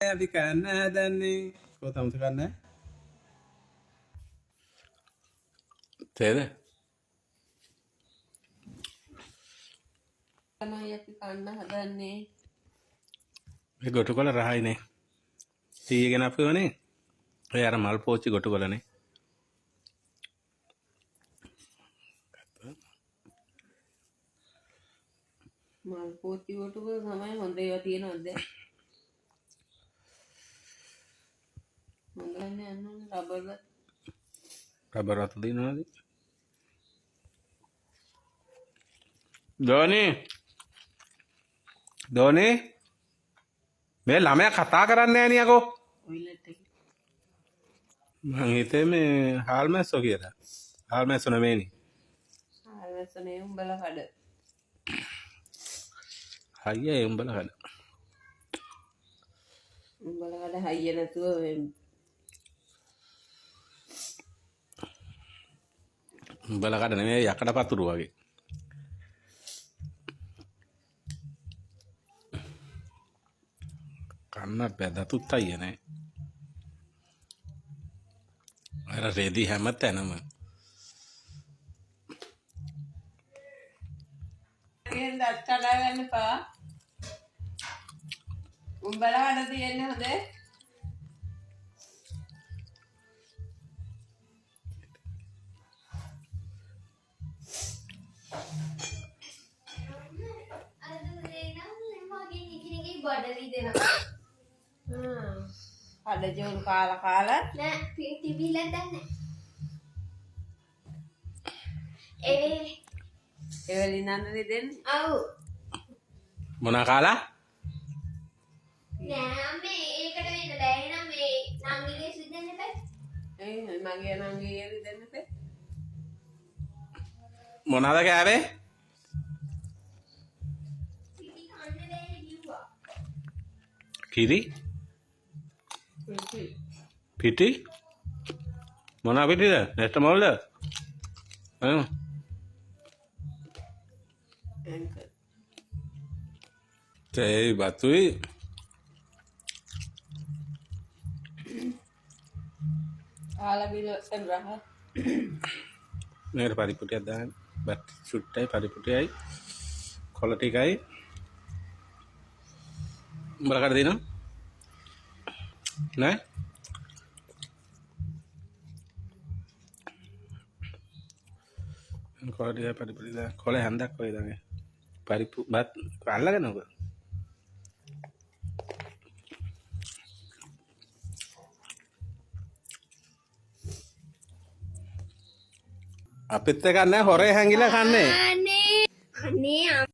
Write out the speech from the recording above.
අපි කන්න හදන්නේ කොතමද කන්නේ තේද තමයි අපි කන්න හදන්නේ මේ ගොටුකොළ රහයිනේ සීයගෙන අපිවනේ ඔය අර මල් පෝච්චි ගොටුකොළනේ මල් පෝච්චි ගොටුකොළ තමයි හොඳ ඒවා තියෙනවද හොඳන්නේ අන්න රබර් රත් දිනවද ධෝනි මේ ළමයා කතා කරන්නේ නැහැ නේ යකෝ ඔයිලට් එක මං හිතේ මේ හාල් මැස්සෝ කියලා හාල් මැස්සෝ නෙමෙයිනේ ආවසනේ උඹලා කඩ හයිය උඹලා කඩ හයිය නැතුව උඹලා කඩ නෙමෙයි යකඩ පතුරු වගේ කන්න බැදතුත් අයිය නෑ අර රෙදි හැම තැනම එහෙනම් දත් කඩා ගන්න පා උඹලා කඩ තියෙන්නේ හොඳේ ada jauh kala nah TV dan Evelina nanti den au මොනා කාලා nah me ඒකට වෙන්න බෑ එහෙනම් මේ නංගිගේ සුදෙන්න බෑ mage nangi den pe මොනවාද කෑවේ පිටි කන්න බෑ කිව්වා කිරි පිටි මොනවා පිටිද නැස්ත මොල්ද තේ බතුයි ala bila seberapa මේකට පරිපුටියක් දාන්න බත් සුට්ටයි පරිපුටියයි කොළ ටිකයි උඹලා කඩ දෙනවා නෑ කොළ ටිකයි පරිපුටිය දාන්න කොළ හැන්දක් වගේ දාන්න පරිපු බත් අල්ලගෙන ඔබ අපිත් එක නැහැ හොරේ හැංගිලා කන්නේ අනේ